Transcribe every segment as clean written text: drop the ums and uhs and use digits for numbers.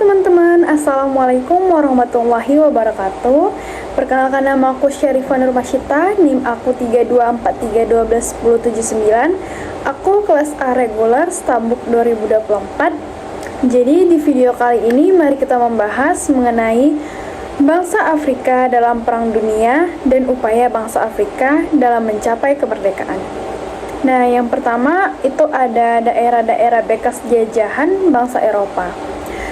teman-teman, Assalamualaikum warahmatullahi wabarakatuh. Perkenalkan, nama aku Syarifah Nur Masyita, NIM aku 3243121079. Aku kelas A reguler Stabuk 2024. Jadi di video kali ini mari kita membahas mengenai bangsa Afrika dalam Perang Dunia dan upaya bangsa Afrika dalam mencapai kemerdekaan. Nah, yang pertama itu ada daerah-daerah bekas jajahan bangsa Eropa.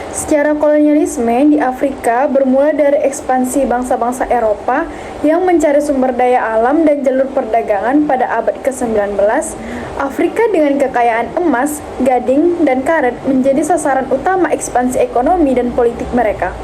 Secara kolonialisme di Afrika bermula dari ekspansi bangsa-bangsa Eropa yang mencari sumber daya alam dan jalur perdagangan pada abad ke-19. Afrika dengan kekayaan emas, gading, dan karet menjadi sasaran utama ekspansi ekonomi dan politik mereka.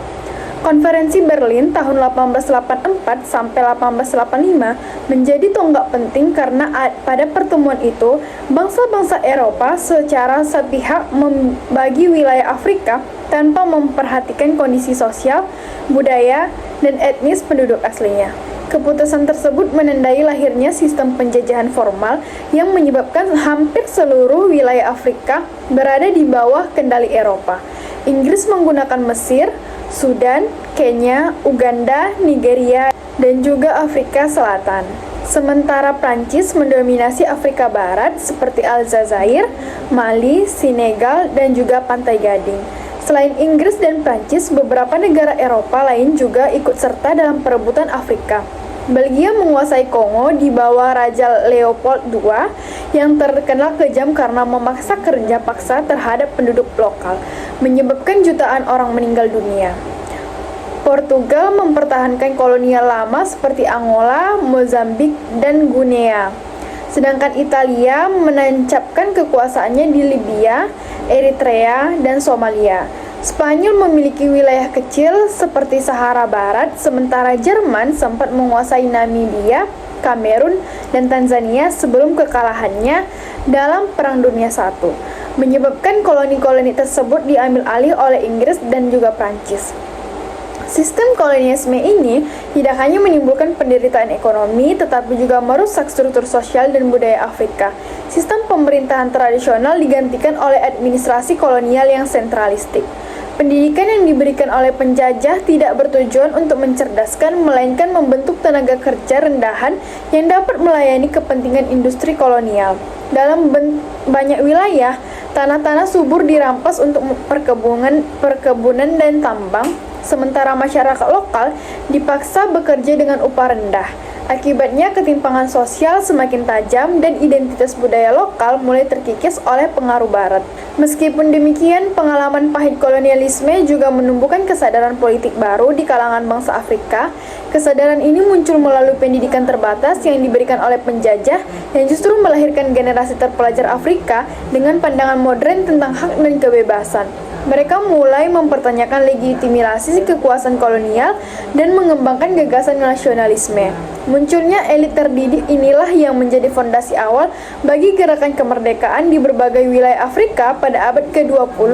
Konferensi Berlin tahun 1884 sampai 1885 menjadi tonggak penting karena pada pertemuan itu bangsa-bangsa Eropa secara sepihak membagi wilayah Afrika tanpa memperhatikan kondisi sosial, budaya, dan etnis penduduk aslinya. Keputusan tersebut menandai lahirnya sistem penjajahan formal yang menyebabkan hampir seluruh wilayah Afrika berada di bawah kendali Eropa. Inggris menggunakan Mesir, Sudan, Kenya, Uganda, Nigeria, dan juga Afrika Selatan. Sementara Prancis mendominasi Afrika Barat seperti Aljazair, Mali, Senegal, dan juga Pantai Gading. Selain Inggris dan Prancis, beberapa negara Eropa lain juga ikut serta dalam perebutan Afrika. Belgia menguasai Kongo di bawah Raja Leopold II yang terkenal kejam karena memaksa kerja paksa terhadap penduduk lokal, menyebabkan jutaan orang meninggal dunia. Portugal mempertahankan kolonial lama seperti Angola, Mozambik, dan Guinea. Sedangkan Italia menancapkan kekuasaannya di Libya, Eritrea, dan Somalia. Spanyol memiliki wilayah kecil seperti Sahara Barat, sementara Jerman sempat menguasai Namibia, Kamerun, dan Tanzania sebelum kekalahannya dalam Perang Dunia I, menyebabkan koloni-koloni tersebut diambil alih oleh Inggris dan juga Prancis. Sistem kolonialisme ini tidak hanya menimbulkan penderitaan ekonomi, tetapi juga merusak struktur sosial dan budaya Afrika. Sistem pemerintahan tradisional digantikan oleh administrasi kolonial yang sentralistik. Pendidikan yang diberikan oleh penjajah tidak bertujuan untuk mencerdaskan, melainkan membentuk tenaga kerja rendahan yang dapat melayani kepentingan industri kolonial. Dalam banyak wilayah, tanah-tanah subur dirampas untuk perkebunan dan tambang, sementara masyarakat lokal dipaksa bekerja dengan upah rendah. Akibatnya, ketimpangan sosial semakin tajam dan identitas budaya lokal mulai terkikis oleh pengaruh Barat. Meskipun demikian, pengalaman pahit kolonialisme juga menumbuhkan kesadaran politik baru di kalangan bangsa Afrika. Kesadaran ini muncul melalui pendidikan terbatas yang diberikan oleh penjajah yang justru melahirkan generasi terpelajar Afrika dengan pandangan modern tentang hak dan kebebasan. Mereka mulai mempertanyakan legitimasi kekuasaan kolonial dan mengembangkan gagasan nasionalisme. Munculnya elit terdidik inilah yang menjadi fondasi awal bagi gerakan kemerdekaan di berbagai wilayah Afrika pada abad ke-20,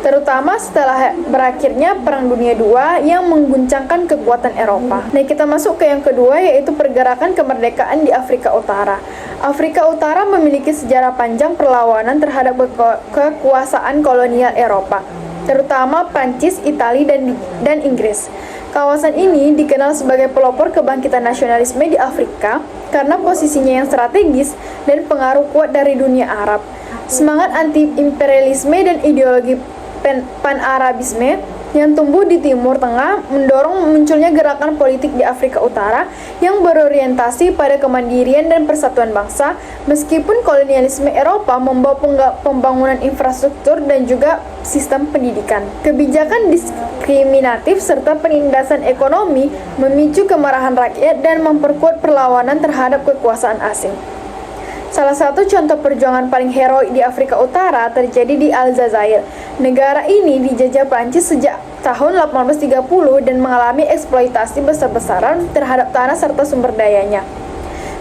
terutama setelah berakhirnya Perang Dunia II yang mengguncangkan kekuatan Eropa. Nah, kita masuk ke yang kedua, yaitu pergerakan kemerdekaan di Afrika Utara. Afrika Utara memiliki sejarah panjang perlawanan terhadap kekuasaan kolonial Eropa, terutama Prancis, Italia, dan Inggris. Kawasan ini dikenal sebagai pelopor kebangkitan nasionalisme di Afrika karena posisinya yang strategis dan pengaruh kuat dari dunia Arab. Semangat anti-imperialisme dan ideologi pan-Arabisme yang tumbuh di Timur Tengah mendorong munculnya gerakan politik di Afrika Utara yang berorientasi pada kemandirian dan persatuan bangsa, meskipun kolonialisme Eropa membawa pembangunan infrastruktur dan juga sistem pendidikan. Kebijakan diskriminatif serta penindasan ekonomi memicu kemarahan rakyat dan memperkuat perlawanan terhadap kekuasaan asing. Salah satu contoh perjuangan paling heroik di Afrika Utara terjadi di Aljazair. Negara ini dijajah Prancis sejak tahun 1830 dan mengalami eksploitasi besar-besaran terhadap tanah serta sumber dayanya.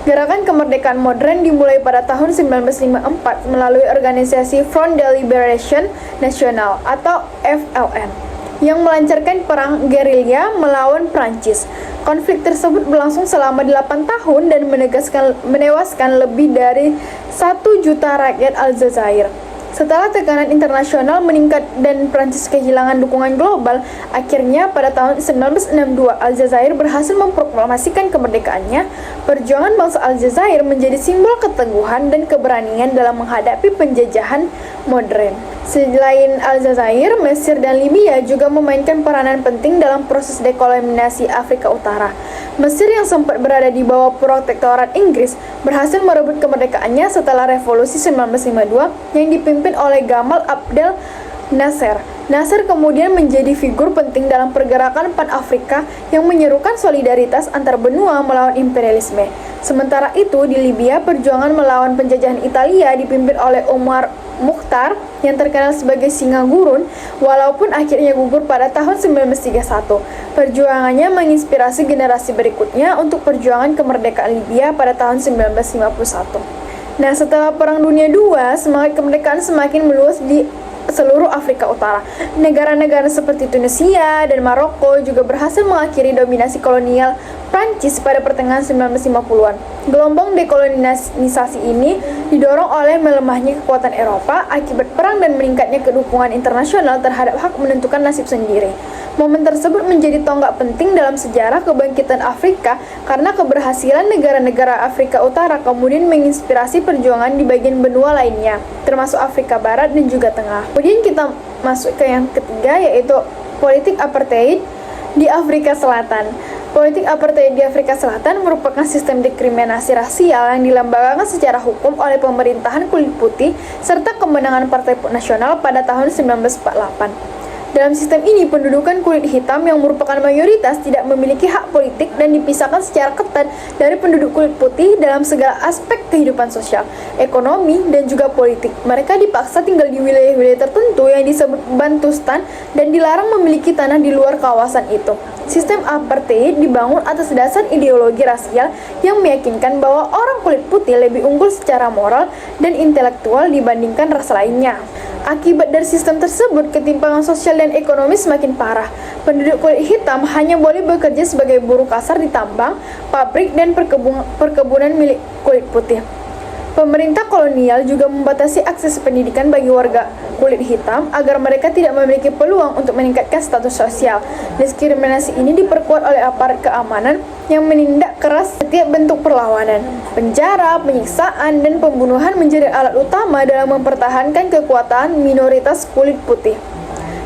Gerakan kemerdekaan modern dimulai pada tahun 1954 melalui organisasi Front de Libération Nationale atau FLN yang melancarkan perang gerilya melawan Prancis. Konflik tersebut berlangsung selama 8 tahun dan menewaskan lebih dari 1 juta rakyat Aljazair. Setelah tekanan internasional meningkat dan Prancis kehilangan dukungan global, akhirnya pada tahun 1962 Aljazair berhasil memproklamasikan kemerdekaannya. Perjuangan bangsa Aljazair menjadi simbol keteguhan dan keberanian dalam menghadapi penjajahan modern. Selain Aljazair, Mesir dan Libya juga memainkan peranan penting dalam proses dekolonisasi Afrika Utara. Mesir yang sempat berada di bawah protektorat Inggris berhasil merebut kemerdekaannya setelah revolusi 1952 yang dipimpin oleh Gamal Abdel Nasser. Nasser kemudian menjadi figur penting dalam pergerakan Pan-Afrika yang menyerukan solidaritas antar benua melawan imperialisme. Sementara itu, di Libya, perjuangan melawan penjajahan Italia dipimpin oleh Umar Mukhtar yang terkenal sebagai Singa Gurun, walaupun akhirnya gugur pada tahun 1931. Perjuangannya menginspirasi generasi berikutnya untuk perjuangan kemerdekaan Libya pada tahun 1951. Nah, setelah Perang Dunia II, semangat kemerdekaan semakin meluas di seluruh Afrika Utara. Negara-negara seperti Tunisia dan Maroko juga berhasil mengakhiri dominasi kolonial Prancis pada pertengahan 1950-an. Gelombang dekolonisasi ini didorong oleh melemahnya kekuatan Eropa akibat perang dan meningkatnya kedukungan internasional terhadap hak menentukan nasib sendiri. Momen tersebut menjadi tonggak penting dalam sejarah kebangkitan Afrika karena keberhasilan negara-negara Afrika Utara kemudian menginspirasi perjuangan di bagian benua lainnya, termasuk Afrika Barat dan juga Tengah. Kemudian kita masuk ke yang ketiga, yaitu politik apartheid di Afrika Selatan. Politik apartheid di Afrika Selatan merupakan sistem diskriminasi rasial yang dilembagakan secara hukum oleh pemerintahan kulit putih serta kemenangan Partai Nasional pada tahun 1948. Dalam sistem ini, pendudukan kulit hitam yang merupakan mayoritas tidak memiliki hak politik dan dipisahkan secara ketat dari penduduk kulit putih dalam segala aspek kehidupan sosial, ekonomi, dan juga politik. Mereka dipaksa tinggal di wilayah-wilayah tertentu yang disebut Bantustan dan dilarang memiliki tanah di luar kawasan itu. Sistem apartheid dibangun atas dasar ideologi rasial yang meyakinkan bahwa orang kulit putih lebih unggul secara moral dan intelektual dibandingkan ras lainnya. Akibat dari sistem tersebut, ketimpangan sosial dan ekonomi semakin parah. Penduduk kulit hitam hanya boleh bekerja sebagai buruh kasar di tambang, pabrik, dan perkebunan milik kulit putih. Pemerintah kolonial juga membatasi akses pendidikan bagi warga kulit hitam agar mereka tidak memiliki peluang untuk meningkatkan status sosial. Diskriminasi ini diperkuat oleh aparat keamanan yang menindak keras setiap bentuk perlawanan. Penjara, penyiksaan, dan pembunuhan menjadi alat utama dalam mempertahankan kekuatan minoritas kulit putih.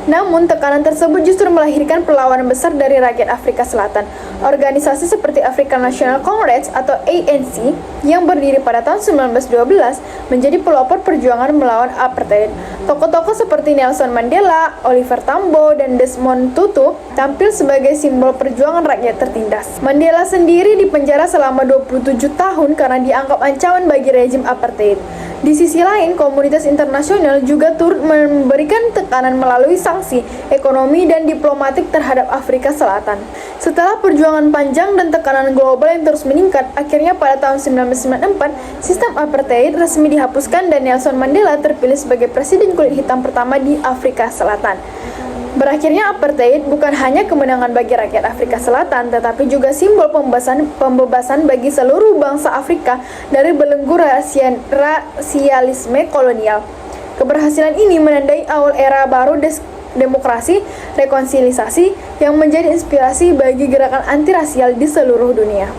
Namun, tekanan tersebut justru melahirkan perlawanan besar dari rakyat Afrika Selatan. Organisasi seperti African National Congress atau ANC yang berdiri pada tahun 1912 menjadi pelopor perjuangan melawan apartheid. Tokoh-tokoh seperti Nelson Mandela, Oliver Tambo, dan Desmond Tutu tampil sebagai simbol perjuangan rakyat tertindas. Mandela sendiri dipenjara selama 27 tahun karena dianggap ancaman bagi rezim apartheid. Di sisi lain, komunitas internasional juga turut memberikan tekanan melalui sanksi ekonomi dan diplomatik terhadap Afrika Selatan. Setelah perjuangan panjang dan tekanan global yang terus meningkat, akhirnya pada tahun 1994, sistem apartheid resmi dihapuskan dan Nelson Mandela terpilih sebagai presiden kulit hitam pertama di Afrika Selatan. Berakhirnya apartheid bukan hanya kemenangan bagi rakyat Afrika Selatan, tetapi juga simbol pembebasan bagi seluruh bangsa Afrika dari belenggu rasialisme kolonial. Keberhasilan ini menandai awal era baru demokrasi, rekonsiliasi yang menjadi inspirasi bagi gerakan anti-rasial di seluruh dunia.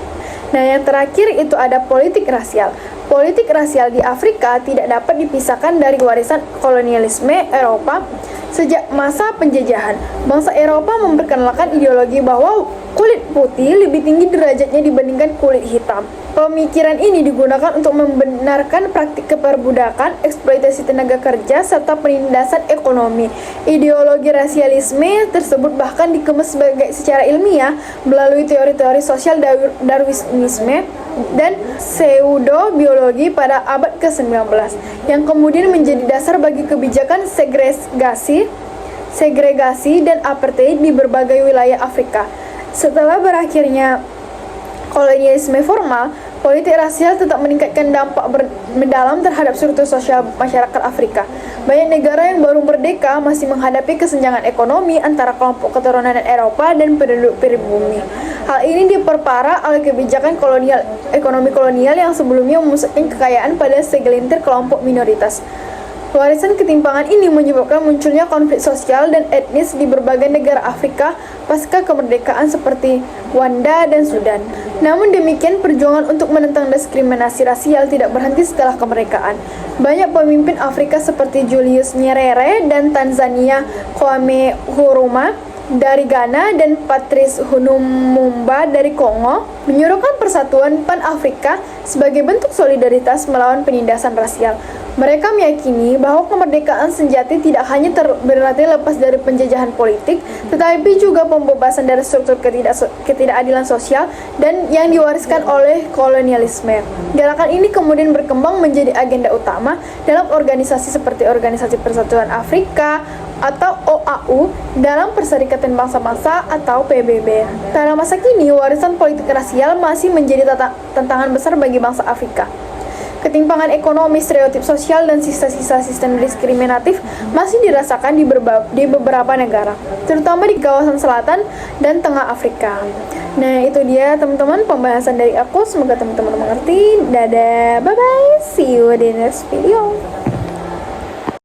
Nah, yang terakhir itu ada politik rasial. Politik rasial di Afrika tidak dapat dipisahkan dari warisan kolonialisme Eropa. Sejak masa penjajahan, bangsa Eropa memperkenalkan ideologi bahwa kulit putih lebih tinggi derajatnya dibandingkan kulit hitam. Pemikiran ini digunakan untuk membenarkan praktik keperbudakan, eksploitasi tenaga kerja, serta penindasan ekonomi. Ideologi rasialisme tersebut bahkan dikemas secara ilmiah melalui teori-teori sosial Darwinisme dan pseudobiologi pada abad ke-19 yang kemudian menjadi dasar bagi kebijakan segregasi dan apartheid di berbagai wilayah Afrika. Setelah berakhirnya kolonialisme formal, politik rasial tetap meningkatkan dampak mendalam terhadap struktur sosial masyarakat Afrika. Banyak negara yang baru merdeka masih menghadapi kesenjangan ekonomi antara kelompok keturunan Eropa dan penduduk pribumi. Hal ini diperparah oleh kebijakan ekonomi kolonial yang sebelumnya memusatkan kekayaan pada segelintir kelompok minoritas. Warisan ketimpangan ini menyebabkan munculnya konflik sosial dan etnis di berbagai negara Afrika pasca kemerdekaan seperti Rwanda dan Sudan. Namun demikian, perjuangan untuk menentang diskriminasi rasial tidak berhenti setelah kemerdekaan. Banyak pemimpin Afrika seperti Julius Nyerere dan Tanzania Kwame Nkrumah dari Ghana dan Patrice Lumumba dari Kongo menyuruhkan persatuan Pan-Afrika sebagai bentuk solidaritas melawan penindasan rasial. Mereka meyakini bahwa kemerdekaan sejati tidak hanya berarti lepas dari penjajahan politik, tetapi juga pembebasan dari struktur ketidakadilan sosial dan yang diwariskan oleh kolonialisme. Gerakan ini kemudian berkembang menjadi agenda utama dalam organisasi seperti Organisasi Persatuan Afrika atau OAU, dalam Perserikatan Bangsa-Bangsa atau PBB. Pada masa kini, warisan politik rasial masih menjadi tantangan besar bagi bangsa Afrika. Ketimpangan ekonomi, stereotip sosial, dan sisa-sisa sistem diskriminatif masih dirasakan di beberapa negara, terutama di kawasan selatan dan tengah Afrika. Nah, itu dia teman-teman pembahasan dari aku. Semoga teman-teman mengerti. Dadah, bye-bye. See you di next video.